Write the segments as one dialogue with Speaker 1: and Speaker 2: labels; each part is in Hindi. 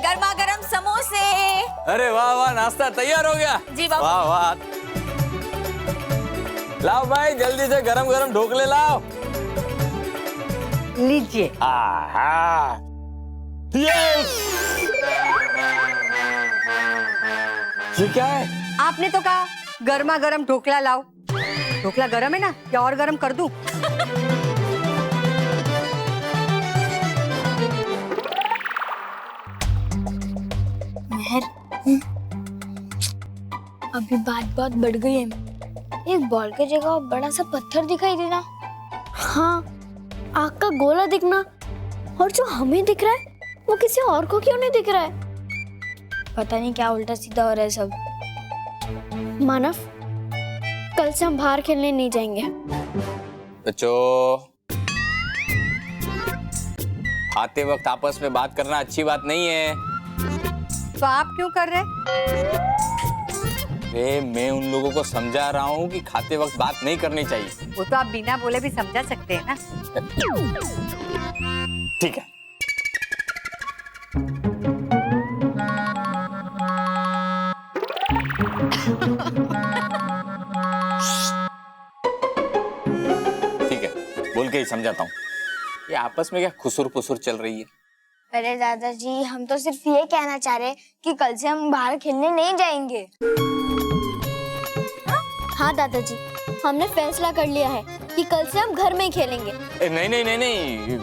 Speaker 1: गर्मा गर्म समोसे।
Speaker 2: अरे वाह वाह, नाश्ता तैयार हो गया।
Speaker 1: जी बाबू।
Speaker 2: वाह वाह, लाओ भाई जल्दी से गरम गरम ढोकले लाओ।
Speaker 3: लीजिए।
Speaker 2: ये क्या है?
Speaker 3: आपने तो कहा गर्मा गर्म ढोकला लाओ। ढोकला गरम है ना, या और गरम कर दूं?
Speaker 4: मेहर, अभी बात बहुत बढ़ गई है। एक बॉल की जगह बड़ा सा पत्थर दिखाई देना, हाँ आग का गोला दिखना, और जो हमें दिख रहा है वो किसी और को क्यों नहीं दिख रहा है? पता नहीं क्या उल्टा सीधा हो रहा है सब। मानव, कल से हम बाहर खेलने नहीं जाएंगे।
Speaker 2: बच्चों, आते वक्त आपस में बात करना अच्छी बात नहीं है।
Speaker 3: तो आप क्यों कर रहे?
Speaker 2: मैं उन लोगों को समझा रहा हूँ कि खाते वक्त बात नहीं करनी चाहिए।
Speaker 3: वो तो आप बिना बोले भी समझा सकते हैं ना।
Speaker 2: ठीक है। ठीक है, बोल के ही समझाता हूँ। ये आपस में क्या खुसुर पुसुर चल रही है?
Speaker 4: अरे दादाजी, हम तो सिर्फ ये कहना चाह रहे हैं कि कल से हम बाहर खेलने नहीं जाएंगे। हाँ दादाजी, हमने फैसला कर लिया है कि कल से हम घर में ही खेलेंगे।
Speaker 2: नहीं नहीं नहीं नहीं,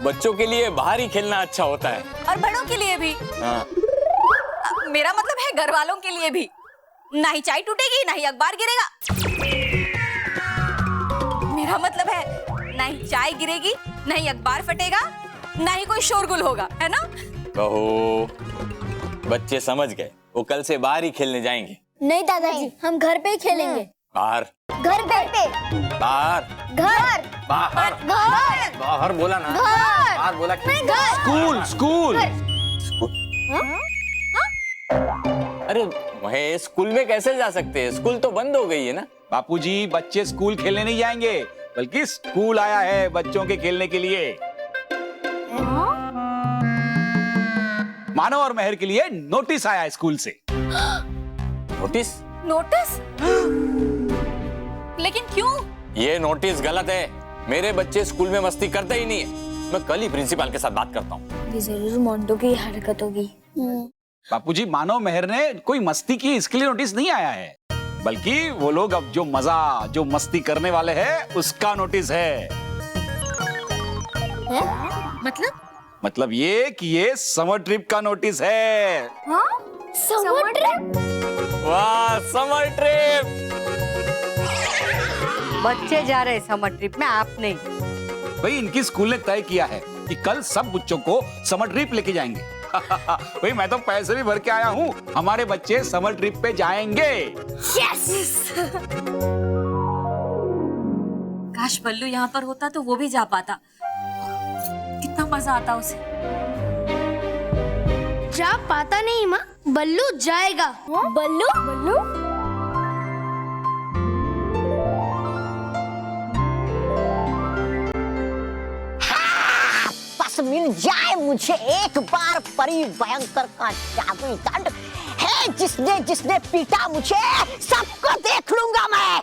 Speaker 2: बच्चों के लिए बाहर ही खेलना अच्छा होता है।
Speaker 1: और बड़ों के लिए भी।
Speaker 2: हाँ।
Speaker 1: मेरा मतलब है घर वालों के लिए भी। ना ही चाय टूटेगी, ना ही अखबार गिरेगा। मेरा मतलब है ना ही चाय गिरेगी, ना ही अखबार फटेगा, ना ही कोई शोरगुल होगा, है ना?
Speaker 2: बहू, बच्चे समझ गए, वो कल से बाहर ही खेलने जाएंगे।
Speaker 4: नहीं दादाजी, हम घर पे ही खेलेंगे।
Speaker 2: बाहर?
Speaker 4: घर पे।
Speaker 2: बाहर?
Speaker 4: घर।
Speaker 2: बाहर?
Speaker 4: घर।
Speaker 2: बाहर बोला ना।
Speaker 4: घर।
Speaker 2: बाहर बोला कि
Speaker 5: स्कूल स्कूल।
Speaker 2: अरे वह स्कूल में कैसे जा सकते हैं? स्कूल तो बंद हो गई है ना।
Speaker 5: बापूजी, बच्चे स्कूल खेलने नहीं जाएंगे, बल्कि स्कूल आया है बच्चों के खेलने के लिए। मानव और मेहर के लिए नोटिस आया है स्कूल से।
Speaker 2: नोटिस?
Speaker 1: नोटिस? लेकिन क्यों?
Speaker 2: ये नोटिस गलत है। मेरे बच्चे स्कूल में मस्ती करते ही नहीं है। मैं कल ही प्रिंसिपल के साथ बात करता हूँ।
Speaker 4: ये जरूर मोंटो की हरकत होगी।
Speaker 5: बापूजी, मानव मेहर ने कोई मस्ती की इसके लिए नोटिस नहीं आया है, बल्कि वो लोग अब जो मजा, जो मस्ती करने वाले हैं उसका नोटिस है। मतलब ये कि ये समर ट्रिप का नोटिस है।
Speaker 4: Summer trip?
Speaker 2: वाह, समर ट्रिप!
Speaker 3: बच्चे जा रहे समर ट्रिप में, आप नहीं।
Speaker 5: भाई, इनकी स्कूल ने तय किया है कि कल सब बच्चों को समर ट्रिप लेके जाएंगे। भाई, मैं तो पैसे भी भर के आया हूँ, हमारे बच्चे समर ट्रिप पे जाएंगे।
Speaker 4: यस!
Speaker 1: काश बल्लू यहाँ पर होता तो वो भी जा पाता। कितना मजा आता उसे।
Speaker 4: जा पाता नहीं माँ, बल्लू जाएगा। बल्लू? बल्लू?
Speaker 6: बस मिल जाए मुझे एक बार परी भयंकर का जादुई दंड है, जिसने जिसने पीटा मुझे सबको देख लूंगा मैं।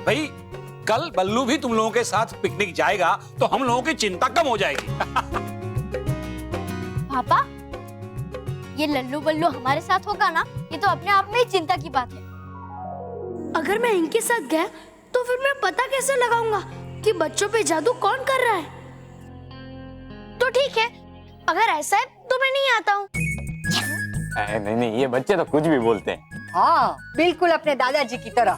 Speaker 5: भाई कल बल्लू भी तुम लोगों के साथ पिकनिक जाएगा तो हम लोगों की चिंता कम हो जाएगी।
Speaker 4: पापा, ये लल्लू बल्लू हमारे साथ होगा ना, ये तो अपने आप में ही चिंता की बात है।
Speaker 7: अगर मैं इनके साथ गया तो फिर मैं पता कैसे लगाऊंगा कि बच्चों पे जादू कौन कर रहा है? तो ठीक है, अगर ऐसा है तो मैं नहीं आता हूँ।
Speaker 2: नहीं नहीं, ये बच्चे तो कुछ भी बोलते हैं।
Speaker 3: हाँ, बिल्कुल अपने दादाजी की तरह।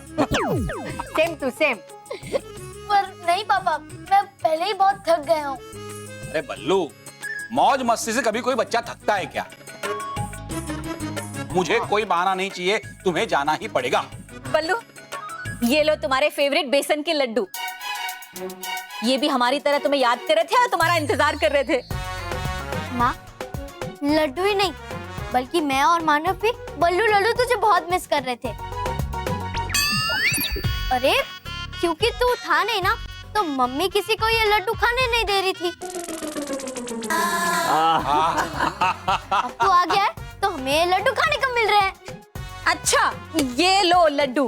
Speaker 3: Same to same.
Speaker 4: पर नहीं पापा, मैं पहले ही बहुत थक गया हूँ।
Speaker 5: अरे बल्लू, मौज मस्ती से कभी कोई बच्चा थकता है क्या? मुझे कोई बहाना नहीं चाहिए, तुम्हें जाना ही पड़ेगा।
Speaker 1: बल्लू, ये लो तुम्हारे फेवरेट बेसन के लड्डू। ये भी हमारी तरह तुम्हें याद कर रहे थे और तुम्हारा इंतजार कर रहे थे।
Speaker 4: माँ, लड्डू ही नहीं बल्कि मैं और मानव भी बल्लू लड्डू तुझे बहुत मिस कर रहे थे। अरे क्योंकि तू था नहीं ना, तो मम्मी किसी को ये लड्डू खाने नहीं दे रही थी। अब तू आ गया है तो हमें ये लड्डू खाने को मिल रहे हैं।
Speaker 1: अच्छा, ये लो लड्डू।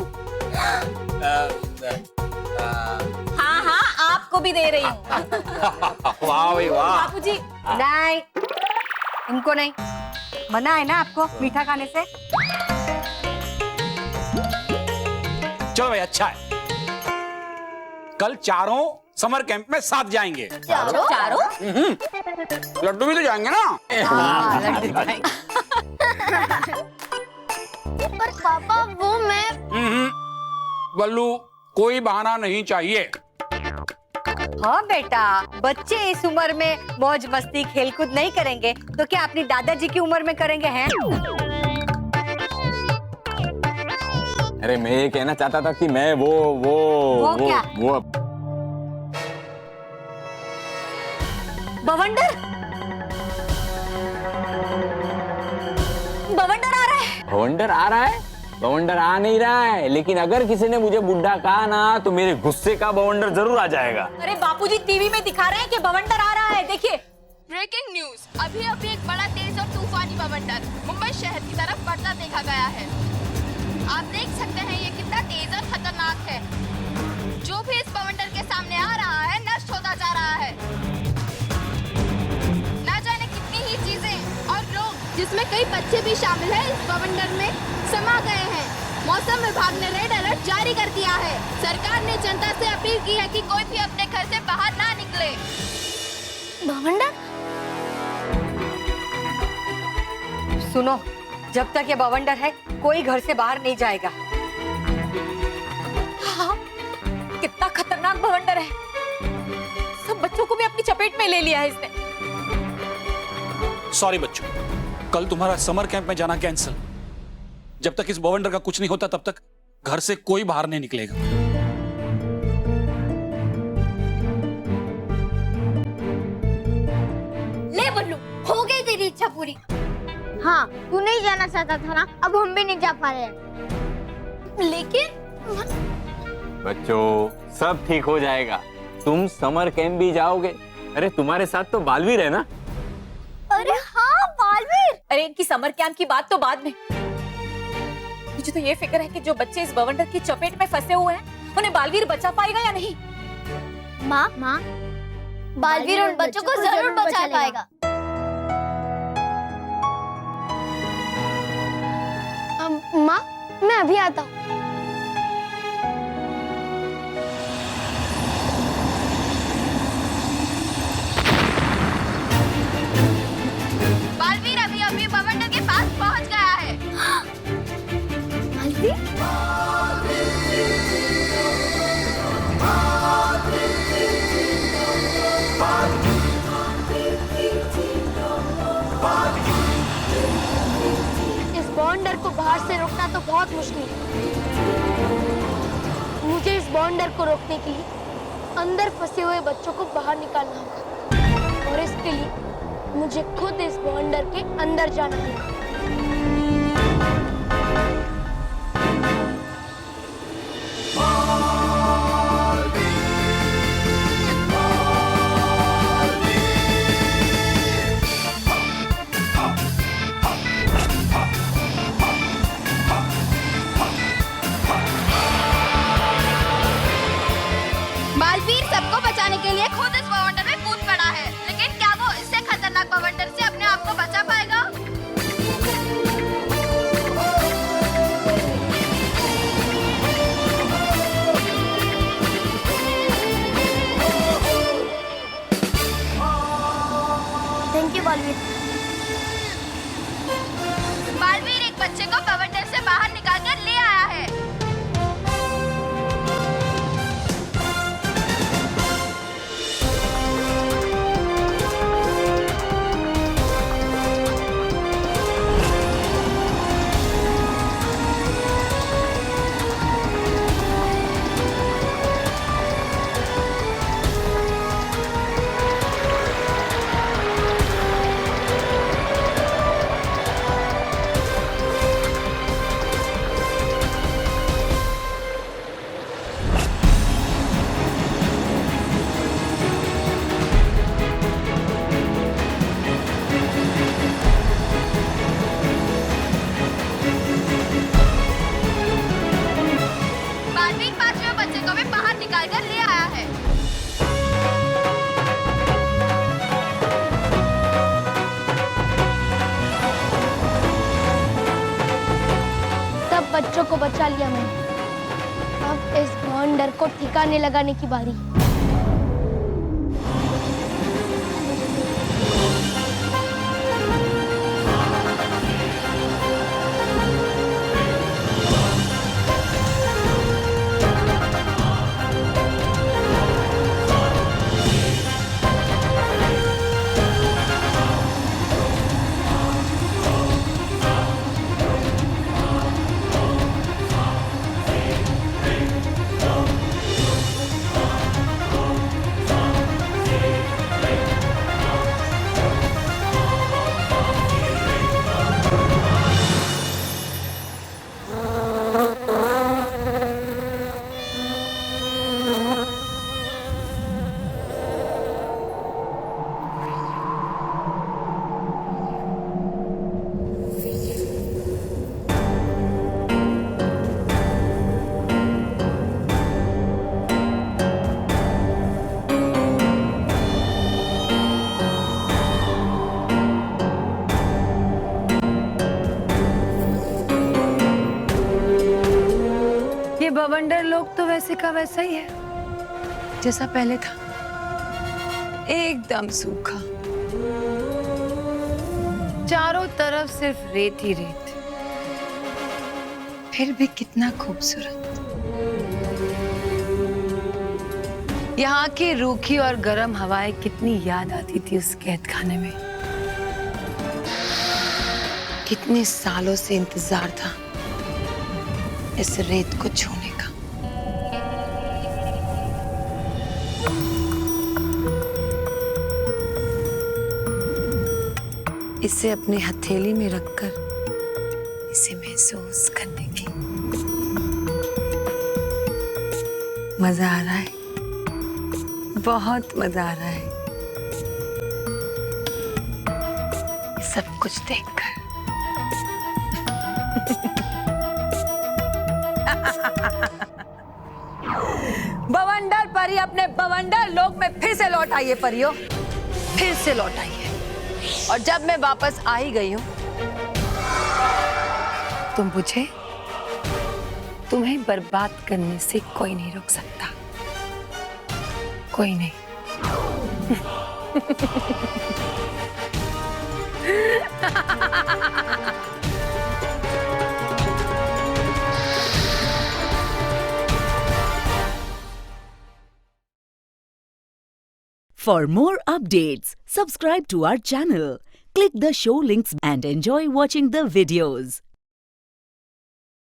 Speaker 1: हाँ हाँ, आपको भी दे रही हूँ।
Speaker 5: वाह भाई वाह।
Speaker 1: बापूजी,
Speaker 3: नहीं, इनको नहीं। मना है ना आपको मीठा खाने से?
Speaker 5: चलो भाई, अच्छा है। कल चारों समर कैंप में साथ जाएंगे।
Speaker 4: चारों?
Speaker 5: लड्डू भी तो जाएंगे ना?
Speaker 3: हाँ, लड्डू खाएंगे।
Speaker 4: पर पापा वो मैं
Speaker 5: बल्लू, कोई बहाना नहीं चाहिए।
Speaker 3: हाँ बेटा, बच्चे इस उम्र में मौज मस्ती खेलकूद नहीं करेंगे तो क्या अपनी दादाजी की उम्र में करेंगे हैं?
Speaker 2: अरे मैं ये कहना चाहता था कि मैं वो
Speaker 3: क्या?
Speaker 2: वो
Speaker 1: बवंडर, बवंडर आ रहा है।
Speaker 2: बवंडर आ रहा है? बवंडर आ नहीं रहा है, लेकिन अगर किसी ने मुझे बुड्ढा कहा ना तो मेरे गुस्से का बवंडर जरूर आ जाएगा।
Speaker 1: अरे बापूजी, टीवी में दिखा रहे हैं कि बवंडर आ रहा है, देखिए।
Speaker 8: ब्रेकिंग न्यूज, अभी अभी एक बड़ा तेज और तूफानी बवंडर मुंबई शहर की तरफ बढ़ता देखा गया है। आप देख सकते हैं ये कितना तेज और खतरनाक है। जो भी इस बवंडर के सामने आ रहा है नष्ट होता जा रहा है। ना जाने कितनी ही चीजें और लोग, जिसमें कई बच्चे भी शामिल हैं, इस बवंडर में समा गए हैं। मौसम विभाग ने रेड अलर्ट जारी कर दिया है। सरकार ने जनता से अपील की है कि कोई भी अपने घर से बाहर ना निकले।
Speaker 4: बवंडर?
Speaker 3: सुनो, जब तक ये बवंडर है कोई घर से बाहर नहीं जाएगा।
Speaker 1: हाँ, कितना खतरनाक बवंडर है। सब बच्चों को भी अपनी चपेट में ले लिया है इसने।
Speaker 5: सॉरी बच्चों, कल तुम्हारा समर कैंप में जाना कैंसिल। जब तक इस बवंडर का कुछ नहीं होता तब तक घर से कोई बाहर नहीं निकलेगा।
Speaker 4: ले बल्लू, हो गई तेरी इच्छा पूरी। हाँ, तू नहीं जाना चाहता था ना, अब हम भी नहीं जा पा रहे हैं। लेकिन
Speaker 2: बच्चों, सब ठीक हो जाएगा। तुम समर कैंप भी जाओगे। अरे तुम्हारे साथ तो बालवीर है ना?
Speaker 4: अरे हाँ, बालवीर।
Speaker 1: अरे इनकी समर कैंप की बात तो बाद में। मुझे तो ये फिक्र है कि जो बच्चे इस बवंडर की चपेट में फंसे हुए हैं, उन्हें बालवीर बचा पाएगा या नहीं।
Speaker 4: माँ, बालवीर उन बच्चों को जरूर बचा पाएगा। माँ, मैं अभी आता हूँ।
Speaker 8: बालवीर अभी अभी बवंडर के पास पहुंच गया है।
Speaker 7: इस बवंडर को बाहर से रोकना तो बहुत मुश्किल है। मुझे इस बवंडर को रोकने के लिए अंदर फंसे हुए बच्चों को बाहर निकालना होगा, और इसके लिए मुझे खुद इस बवंडर के अंदर जाना होगा। Thank you Baalveer.
Speaker 8: बालवीर एक बच्चे को बवंडर से बाहर निकाल कर ले आया है। बालवीर पांचवें बच्चे को भी बाहर निकाल कर ले आया है।
Speaker 7: सब बच्चों को बचा लिया मैंने। अब इस बवंडर को ठिकाने लगाने की बारी।
Speaker 9: बवंडर लोग तो वैसे का वैसा ही है जैसा पहले था, एकदम सूखा, चारों तरफ सिर्फ रेत ही रेत, फिर भी कितना खूबसूरत। यहाँ की रूखी और गर्म हवाएं कितनी याद आती थी उस कैद खाने में। कितने सालों से इंतजार था इस रेत को छूने का। इसे अपनी हथेली में रखकर इसे महसूस करने की। मजा आ रहा है, बहुत मजा आ रहा है सब कुछ देखकर। बवंडर परी अपने बवंडर लोक में फिर से लौट आइए परियों, फिर से लौट आइए। और जब मैं वापस आ ही गई हूं तो मुझे तुम्हें बर्बाद करने से कोई नहीं रोक सकता, कोई नहीं।
Speaker 10: For more updates, subscribe to our channel, click the show links and enjoy watching the videos.